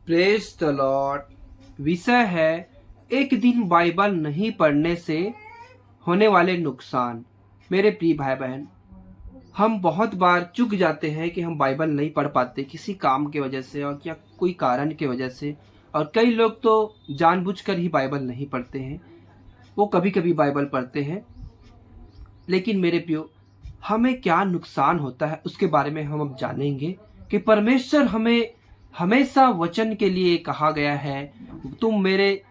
Praise the Lord. विषय है एक दिन बाइबल नहीं पढ़ने से होने वाले नुकसान। मेरे प्रिय भाई बहन, हम बहुत बार चूक जाते हैं कि हम बाइबल नहीं पढ़ पाते किसी काम की वजह से और या कोई कारण की वजह से। और कई लोग तो जानबूझकर ही बाइबल नहीं पढ़ते हैं, वो कभी कभी बाइबल पढ़ते हैं। लेकिन मेरे प्रियो, हमें क्या नुकसान होता है उसके बारे में हम अब जानेंगे कि परमेश्वर हमें हमेशा वचन के लिए कहा गया है, तुम मेरे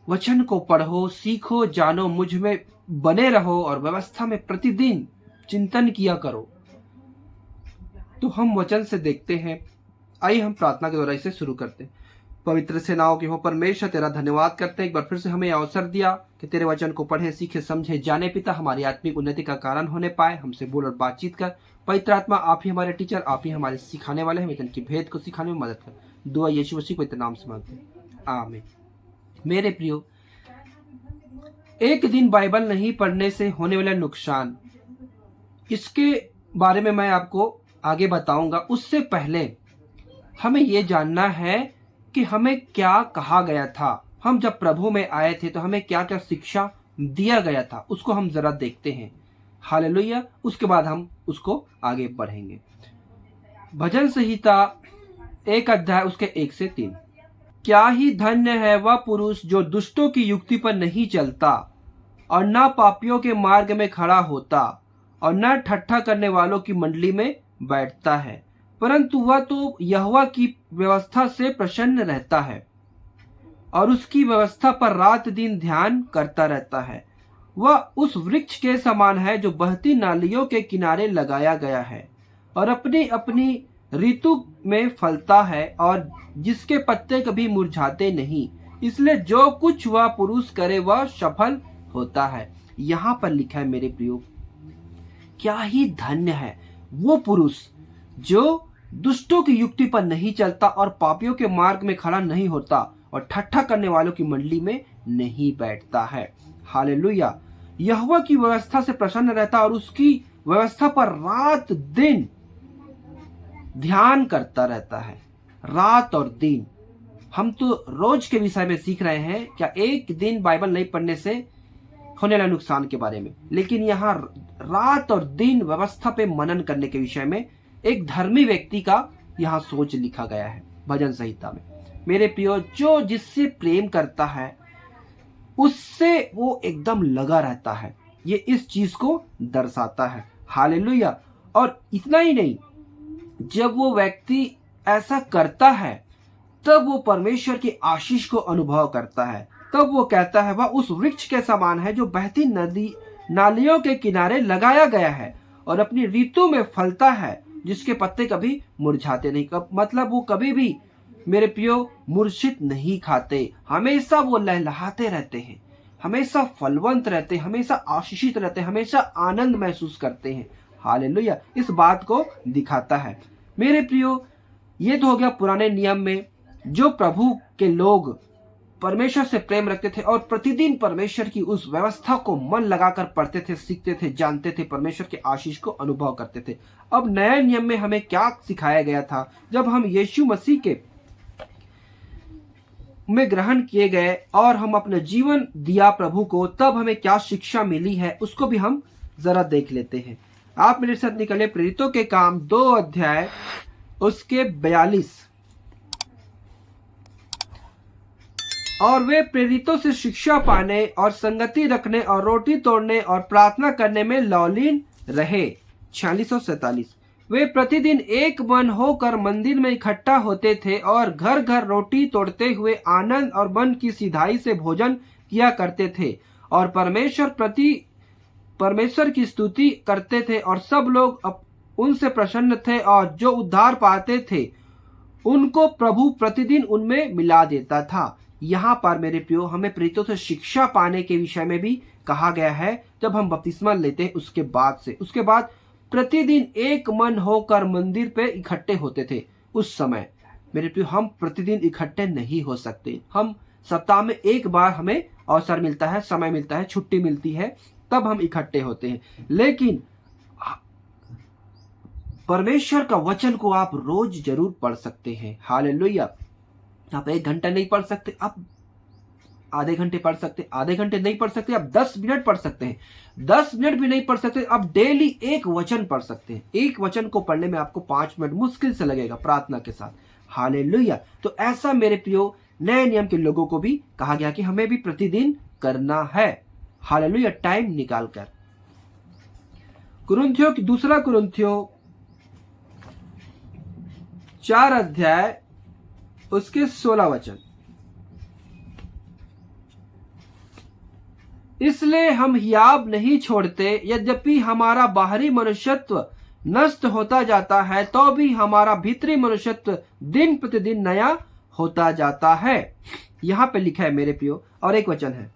वचन को पढ़ो, सीखो, जानो, मुझ में बने रहो और व्यवस्था में प्रतिदिन चिंतन किया करो। तो हम वचन से देखते हैं। आइए हम प्रार्थना के द्वारा इसे शुरू करते हैं। पवित्र सेनाओं के हो परमेश्वर, तेरा धन्यवाद करते हैं एक बार फिर से हमें अवसर दिया कि तेरे वचन को पढ़े, सीखे, समझे, जाने। पिता, हमारी आत्मिक उन्नति का कारण होने पाए, हमसे बोल और बातचीत कर। पवित्र आत्मा, आप ही हमारे टीचर, आप ही हमारे सिखाने वाले हैं। वचन की भेद को सिखाने में मदद कर। दुआ यीशु मसीह पवित्र नाम से मांगते हैं, आमीन। मेरे प्रियो, एक दिन बाइबल नहीं पढ़ने से होने वाला नुकसान, इसके बारे में मैं आपको आगे बताऊंगा। उससे पहले हमें यह जानना है कि हमें क्या कहा गया था। हम जब प्रभु में आए थे तो हमें क्या क्या शिक्षा दिया गया था, उसको हम जरा देखते हैं। हालेलुया। उसके बाद हम उसको आगे बढ़ेंगे। भजन संहिता 1 अध्याय उसके 1 से 3। क्या ही धन्य है वह पुरुष जो दुष्टों की युक्ति पर नहीं चलता और न पापियों के मार्ग में खड़ा होता और न ठट्ठा करने वालों की मंडली में बैठता है, परंतु वह तो यहोवा की व्यवस्था से प्रसन्न रहता है और उसकी व्यवस्था पर रात दिन ध्यान करता रहता है। वह उस वृक्ष के समान है जो बहती नालियों के किनारे लगाया गया है और अपनी अपनी ऋतु में फलता है और जिसके पत्ते कभी मुरझाते नहीं। इसलिए जो कुछ वह पुरुष करे वह सफल होता है। यहाँ पर लिखा है मेरे प्रियो, क्या ही धन्य है वो पुरुष जो दुष्टों की युक्ति पर नहीं चलता और पापियों के मार्ग में खड़ा नहीं होता और ठट्ठा करने वालों की मंडली में नहीं बैठता है। हालेलुया। यहोवा की व्यवस्था से प्रसन्न रहता और उसकी व्यवस्था पर रात दिन ध्यान करता रहता है। रात और दिन, हम तो रोज के विषय में सीख रहे हैं क्या एक दिन बाइबल नहीं पढ़ने से होने वाले नुकसान के बारे में, लेकिन यहाँ रात और दिन व्यवस्था पे मनन करने के विषय में एक धर्मी व्यक्ति का यहाँ सोच लिखा गया है भजन संहिता में। मेरे प्रियो, जो जिससे प्रेम करता है उससे वो एकदम लगा रहता है, ये इस चीज को दर्शाता है। हालेलुया। और इतना ही नहीं, जब वो व्यक्ति ऐसा करता है तब वो परमेश्वर की आशीष को अनुभव करता है। तब वो कहता है वह उस वृक्ष के समान है जो बहती नदी नालियों के किनारे लगाया गया है और अपनी ऋतु में फलता है, जिसके पत्ते कभी मुरझाते नहीं। मतलब वो कभी भी मेरे प्रियो मूर्छित नहीं खाते, हमेशा वो लहलहाते रहते हैं, हमेशा फलवंत रहते हैं, हमेशा आशीषित रहते हैं, हमेशा आनंद महसूस करते हैं। हालेलुया। इस बात को दिखाता है। मेरे प्रियो, ये तो हो गया पुराने नियम में जो प्रभु के लोग परमेश्वर से प्रेम रखते थे और प्रतिदिन परमेश्वर की उस व्यवस्था को मन लगाकर पढ़ते थे, सीखते थे, जानते थे, परमेश्वर के आशीष को अनुभव करते थे। अब नए नियम में हमें क्या सिखाया गया था? जब हम यीशु मसीह के में ग्रहण किए गए और हम अपना जीवन दिया प्रभु को, तब हमें क्या शिक्षा मिली है उसको भी हम जरा देख लेते हैं। आप मेरे साथ निकले प्रेरितों के काम 2 अध्याय उसके 42। और वे प्रेरितों से शिक्षा पाने और संगति रखने और रोटी तोड़ने और प्रार्थना करने में लौलीन रहे। 46 और 47। वे प्रतिदिन एक मन होकर मंदिर में इकट्ठा होते थे और घर घर रोटी तोड़ते हुए आनंद और मन की सिधाई से भोजन किया करते थे और परमेश्वर की स्तुति करते थे। और सब लोग उनसे प्रसन्न थे और जो उद्धार पाते थे उनको प्रभु प्रतिदिन उनमें मिला देता था। यहाँ पर मेरे प्रियो, हमें प्रेरितों से शिक्षा पाने के विषय में भी कहा गया है। जब हम बपतिस्मा लेते हैं उसके बाद प्रतिदिन एक मन होकर मंदिर पे इकट्ठे होते थे। उस समय मेरे प्रियो, हम प्रतिदिन इकट्ठे नहीं हो सकते। हम सप्ताह में एक बार हमें अवसर मिलता है, समय मिलता है, छुट्टी मिलती है, तब हम इकट्ठे होते हैं। लेकिन परमेश्वर का वचन को आप रोज जरूर पढ़ सकते हैं। हालेलुया। आप 1 घंटा नहीं पढ़ सकते, आप आधे घंटे पढ़ सकते, आधे घंटे नहीं पढ़ सकते, आप 10 मिनट पढ़ सकते हैं, 10 मिनट भी नहीं पढ़ सकते, आप डेली एक वचन पढ़ सकते हैं। एक वचन को पढ़ने में आपको 5 मिनट मुश्किल से लगेगा प्रार्थना के साथ। हालेलुया। तो ऐसा मेरे प्रियो नए नियम के लोगों को भी कहा गया कि हमें भी प्रतिदिन करना है। हालेलुया, टाइम निकालकर। कुरिन्थियों की दूसरा कुरिन्थियों 4 अध्याय उसके 16 वचन। इसलिए हम हियाब नहीं छोड़ते, यद्यपि हमारा बाहरी मनुष्यत्व नष्ट होता जाता है तो भी हमारा भीतरी मनुष्यत्व दिन प्रतिदिन नया होता जाता है। यहां पे लिखा है मेरे प्रियो, और एक वचन है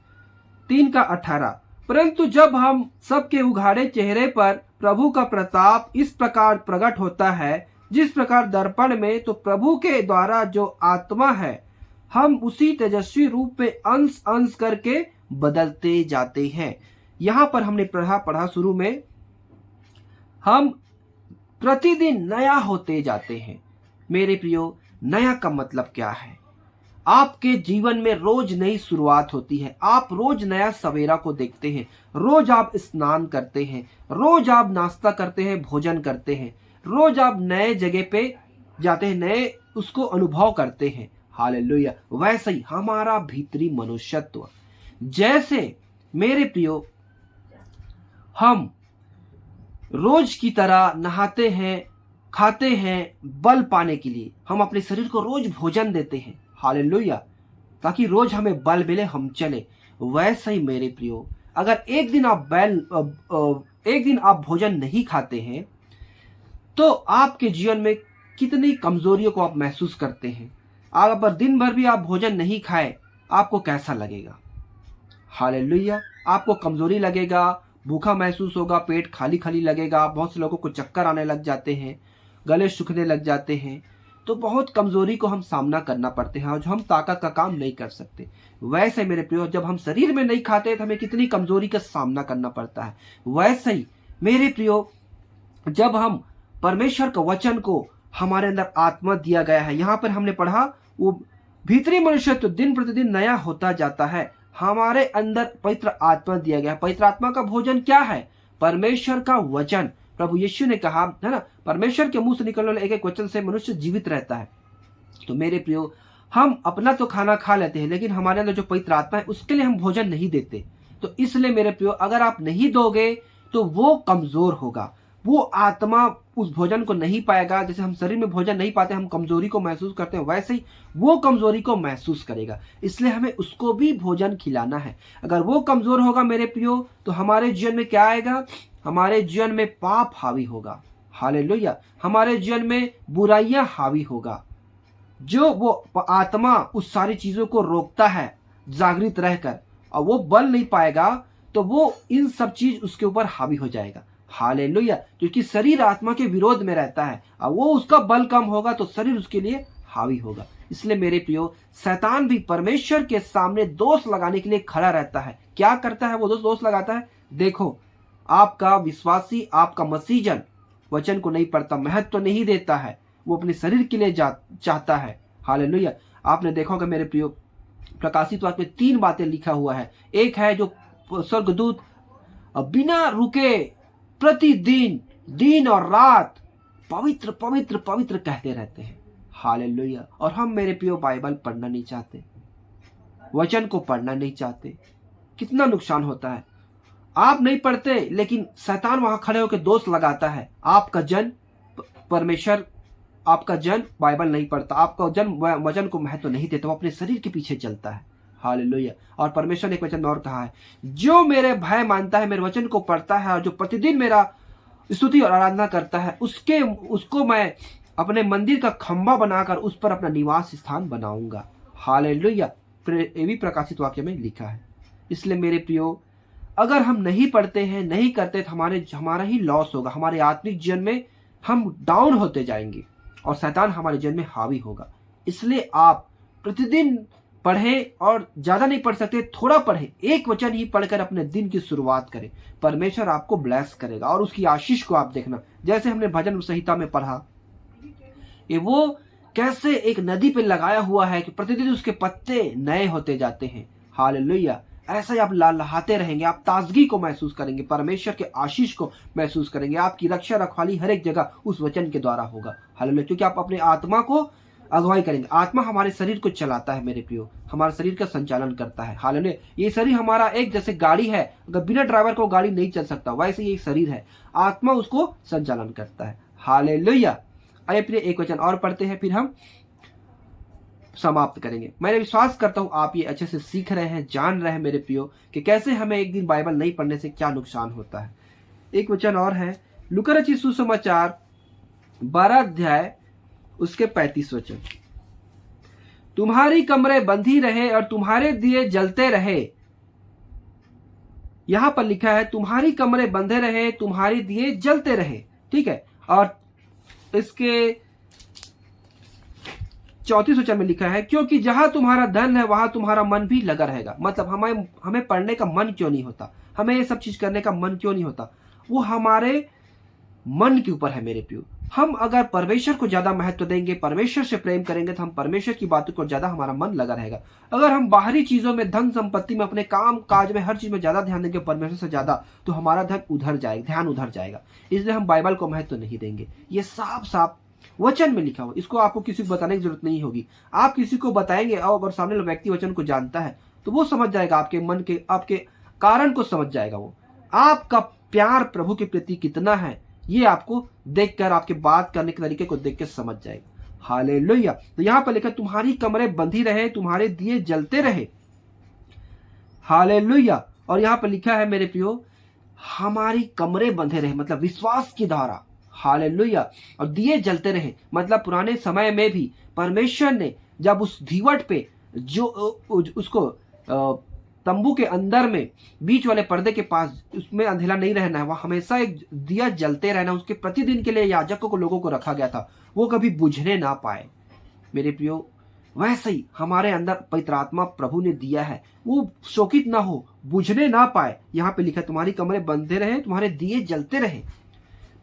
3:18, परंतु जब हम सबके उघाड़े चेहरे पर प्रभु का प्रताप इस प्रकार प्रकट होता है, जिस प्रकार दर्पण में, तो प्रभु के द्वारा जो आत्मा है, हम उसी तेजस्वी रूप में अंश अंश करके बदलते जाते हैं। यहां पर हमने पढ़ा शुरू में, हम प्रतिदिन नया होते जाते हैं। मेरे प्रियो, नया का मतलब क्या है? आपके जीवन में रोज नई शुरुआत होती है, आप रोज नया सवेरा को देखते हैं, रोज आप स्नान करते हैं, रोज आप नाश्ता करते हैं, भोजन करते हैं, रोज आप नए जगह पे जाते हैं, नए उसको अनुभव करते हैं। हालेलुया। वैसे ही हमारा भीतरी मनुष्यत्व, जैसे मेरे प्रियो हम रोज की तरह नहाते हैं, खाते हैं, बल पाने के लिए हम अपने शरीर को रोज भोजन देते हैं। हालेलुया, ताकि रोज हमें बल मिले, हम चले। वैसे ही मेरे प्रियो, अगर एक दिन आप भोजन नहीं खाते हैं तो आपके जीवन में कितनी कमजोरियों को आप महसूस करते हैं। अगर दिन भर भी आप भोजन नहीं खाए, आपको कैसा लगेगा? हालेलुया, आपको कमजोरी लगेगा, भूखा महसूस होगा, पेट खाली खाली लगेगा, बहुत से लोगों को चक्कर आने लग जाते हैं, गले सूखने लग जाते हैं। तो बहुत कमजोरी को हम सामना करना पड़ते हैं और जो हम ताकत का काम नहीं कर सकते। वैसे मेरे प्रियो, जब हम शरीर में नहीं खाते तो हमें कितनी कमजोरी का सामना करना पड़ता है। वैसे ही मेरे प्रियो, जब हम परमेश्वर का वचन को हमारे अंदर आत्मा दिया गया है, यहाँ पर हमने पढ़ा वो भीतरी मनुष्यत्व दिन प्रतिदिन नया होता जाता है। हमारे अंदर पवित्र आत्मा दिया गया है। पवित्र आत्मा का भोजन क्या है? परमेश्वर का वचन। प्रभु यीशु ने कहा है ना, परमेश्वर के मुंह से निकलने वाले एक एक वचन से मनुष्य जीवित रहता है। तो मेरे प्रियो, हम अपना तो खाना खा लेते हैं, लेकिन हमारे अंदर जो पवित्र आत्मा है उसके लिए हम भोजन नहीं देते। तो इसलिए मेरे प्रियो, अगर आप नहीं दोगे तो वो कमजोर होगा, वो आत्मा उस भोजन को नहीं पाएगा। जैसे हम शरीर में भोजन नहीं पाते, हम कमजोरी को महसूस करते हैं, वैसे ही वो कमजोरी को महसूस करेगा। इसलिए हमें उसको भी भोजन खिलाना है। अगर वो कमजोर होगा मेरे प्रियो, तो हमारे जीवन में क्या आएगा? हमारे जीवन में पाप हावी होगा। हालेलुया। हमारे जीवन में बुराइयां हावी होगा। जो वो आत्मा उस सारी चीजों को रोकता है जागृत रहकर, और वो बल नहीं पाएगा, तो वो इन सब चीज उसके ऊपर हावी हो जाएगा। हालेलुया। क्योंकि शरीर आत्मा के विरोध में रहता है, और वो उसका बल कम होगा तो शरीर उसके लिए हावी होगा। इसलिए मेरे प्रियो, शैतान भी परमेश्वर के सामने दोष लगाने के लिए खड़ा रहता है। क्या करता है वो? दोष लगाता है। देखो, आपका विश्वासी, आपका मसीजन वचन को नहीं पढ़ता, महत्व तो नहीं देता है, वो अपने शरीर के लिए चाहता है। हालेलुया। आपने देखा होगा मेरे प्रियो, प्रकाशित वाक्य में 3 बातें लिखा हुआ है। एक है जो स्वर्गदूत बिना रुके प्रतिदिन दिन और रात पवित्र पवित्र पवित्र कहते रहते हैं। हालेलुया। और हम मेरे प्रियो बाइबल पढ़ना नहीं चाहते, वचन को पढ़ना नहीं चाहते। कितना नुकसान होता है। आप नहीं पढ़ते, लेकिन शैतान वहां खड़े होकर दोष लगाता है। आपका जन परमेश्वर, आपका जन बाइबल नहीं पढ़ता, आपका जन वचन को महत्व नहीं देता, वो अपने शरीर के पीछे चलता है। हालेलुया। और परमेश्वर ने एक वचन और कहा है, जो मेरे भय मानता है, मेरे वचन को पढ़ता है और जो प्रतिदिन मेरा स्तुति और आराधना करता है, उसको मैं अपने मंदिर का खंभा बनाकर उस पर अपना निवास स्थान बनाऊंगा। हालेलुया। ये भी प्रकाशित वाक्य में लिखा है। इसलिए मेरे प्रियो, अगर हम नहीं पढ़ते हैं, नहीं करते, तो हमारा ही लॉस होगा। हमारे आत्मिक जीवन में हम डाउन होते जाएंगे और शैतान हमारे जीवन में हावी होगा। इसलिए आप प्रतिदिन पढ़ें, और ज्यादा नहीं पढ़ सकते थोड़ा पढ़ें, एक वचन ही पढ़कर अपने दिन की शुरुआत करें। परमेश्वर आपको ब्लेस करेगा और उसकी आशीष को आप देखना। जैसे हमने भजन संहिता में पढ़ा, ये वो कैसे एक नदी पे लगाया हुआ है कि प्रतिदिन उसके पत्ते नए होते जाते हैं। हालेलुया। ऐसा ही आप लहलहाते रहेंगे, आप ताजगी को महसूस करेंगे, परमेश्वर के आशीष को महसूस करेंगे। आपकी रक्षा रखवाली हर एक जगह उस वचन के द्वारा होगा। हालेलुया। क्योंकि आप अपने आत्मा को अगुवाई करेंगे। आत्मा हमारे शरीर को चलाता है मेरे प्रियो, हमारे शरीर का संचालन करता है। हालेलुया। ये शरीर हमारा एक जैसे गाड़ी है, अगर बिना ड्राइवर को गाड़ी नहीं चल सकता, वैसे ये शरीर है, आत्मा उसको संचालन करता है। हालेलुया। आइए प्रिय एक वचन और पढ़ते हैं, फिर हम समाप्त करेंगे। मैं विश्वास करता हूं आप ये अच्छे से सीख रहे हैं, जान रहे हैं मेरे प्रियो कि कैसे हमें एक दिन बाइबल नहीं पढ़ने से क्या नुकसान होता है। एक वचन और है, लूका रचित सुसमाचार 12 अध्याय उसके 35 वचन। तुम्हारी कमरे बंधी रहे और तुम्हारे दिए जलते रहे। यहां पर लिखा है तुम्हारी कमरे बंधे रहे, तुम्हारे दिए जलते रहे। ठीक है। और इसके 34 वचन में लिखा है, क्योंकि जहां तुम्हारा धन है वहां तुम्हारा मन भी लगा रहेगा। मतलब हमें पढ़ने का मन क्यों नहीं होता, हमें ये सब चीज करने का मन क्यों नहीं होता, वो हमारे मन के ऊपर है मेरे प्रियो। हम अगर परमेश्वर को ज्यादा महत्व देंगे, परमेश्वर से प्रेम करेंगे, तो हम परमेश्वर की बातों को ज्यादा हमारा मन लगा रहेगा। अगर हम बाहरी चीजों में, धन संपत्ति में, अपने काम काज में, हर चीज में ज्यादा ध्यान देंगे परमेश्वर से ज्यादा, तो हमारा ध्यान उधर जाएगा। इसलिए हम बाइबल को महत्व नहीं देंगे। ये साफ साफ वचन में लिखा हुआ, इसको आपको किसी को बताने की जरूरत नहीं होगी। आप किसी को बताएंगे और अगर सामने व्यक्ति वचन को जानता है तो वो समझ जाएगा, आपके मन के, आपके कारण को समझ जाएगा। वो आपका प्यार प्रभु के प्रति कितना है, ये आपको देखकर, आपके बात करने के तरीके को देख के समझ जाएगा। हालेलुया। तो यहां पर लिखा तुम्हारी कमरे बंधी रहे, तुम्हारे दिए जलते रहे। हालेलुया। और यहां पर लिखा है मेरे प्रियो, हमारी कमरे बंधे रहे, मतलब विश्वास की धारा। हालेलुया। और दिए जलते रहे, मतलब पुराने समय में भी परमेश्वर ने जब उस दीवट पे जो उसको तंबू के अंदर में बीच वाले पर्दे के पास, उसमें अंधेरा नहीं रहना है, वह हमेशा एक दिया जलते रहना, उसके प्रतिदिन के लिए याजकों को, लोगों को रखा गया था, वो कभी बुझने ना पाए मेरे प्रियो। वैसे ही हमारे अंदर पवित्र आत्मा प्रभु ने दिया है, वो शोकित ना हो, बुझने ना पाए। यहाँ पे लिखा तुम्हारी कमरे बंधे रहे, तुम्हारे दिए जलते रहे।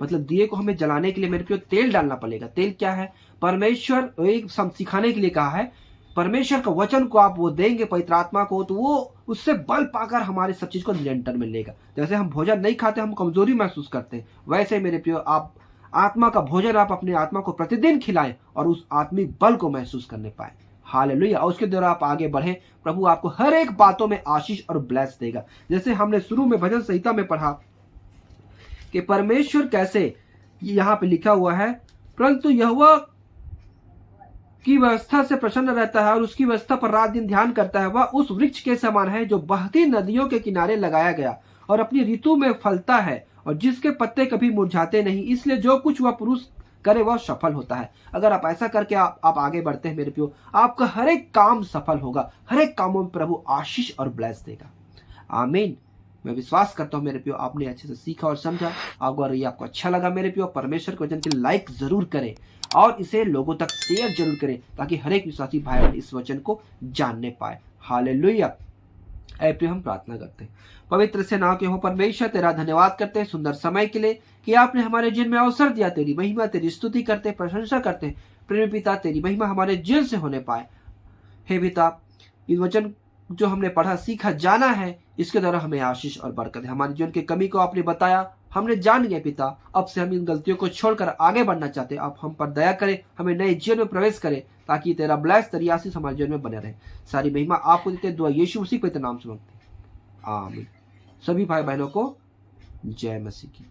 मतलब दिए को हमें जलाने के लिए मेरे प्रियो तेल डालना पड़ेगा। तेल क्या है? परमेश्वर एक सिखाने के लिए कहा है। परमेश्वर का वचन को आप वो देंगे पवित्र आत्मा को, तो वो उससे बल पाकर हमारे सब चीज को नियंत्रण में लेगा। जैसे हम भोजन नहीं खाते, हम कमजोरी महसूस करते हैं, वैसे मेरे प्रियो आप आत्मा का भोजन, आप अपने आत्मा को प्रतिदिन खिलाएं और उस आत्मिक बल को महसूस करने पाए। हालेलुया। और उसके द्वारा आप आगे बढ़े, प्रभु आपको हर एक बातों में आशीष और ब्लेस देगा। जैसे हमने शुरू में भजन संहिता में पढ़ा कि परमेश्वर कैसे, यहाँ पे लिखा हुआ है, परंतु यहोवा की व्यवस्था से प्रसन्न रहता है और उसकी व्यवस्था पर रात दिन ध्यान करता है। वह उस वृक्ष के समान है जो बहती नदियों के किनारे लगाया गया और अपनी ऋतु में फलता है और जिसके पत्ते कभी मुरझाते नहीं। इसलिए जो कुछ वह पुरुष करे वह सफल होता है। अगर आप ऐसा करके आप आगे बढ़ते हैं मेरे प्रियो, आपका हर एक काम सफल होगा, हर एक कामों में प्रभु आशीष और ब्लेस देगा। आमीन। मैं विश्वास करता हूँ मेरे प्रियो आपने अच्छे से सीखा और समझा। अगर ये आपको अच्छा लगा मेरे प्रियो, परमेश्वर के वचन के लाइक जरूर करें और इसे लोगों तक शेयर जरूर करें, ताकि हर एक विश्वासी भाई बहन इस वचन को जानने पाए। हालेलुया। ऐ प्रिय हम प्रार्थना करते हैं। पवित्र से नाम के हो परमेश्वर, तेरा धन्यवाद करते हैं सुंदर समय के लिए कि आपने हमारे जीवन में अवसर दिया। तेरी महिमा, तेरी स्तुति करते, प्रशंसा करते हैं। प्रेम पिता, तेरी महिमा हमारे जीवन से होने पाए। हे पिता, इस वचन जो हमने पढ़ा, सीखा, जाना है, इसके द्वारा हमें आशीष और बरकत है। हमारे जीवन की कमी को आपने बताया, हमने जान गए पिता। अब से हम इन गलतियों को छोड़कर आगे बढ़ना चाहते हैं। आप हम पर दया करें, हमें नए जीवन में प्रवेश करें, ताकि तेरा ब्लेस, तेरी आशीष हमारे जीवन में बने रहे। सारी महिमा आपको देते, दुआ यीशु मसीह के नाम से मांगते हैं। आमीन। सभी भाई बहनों को जय मसीह की।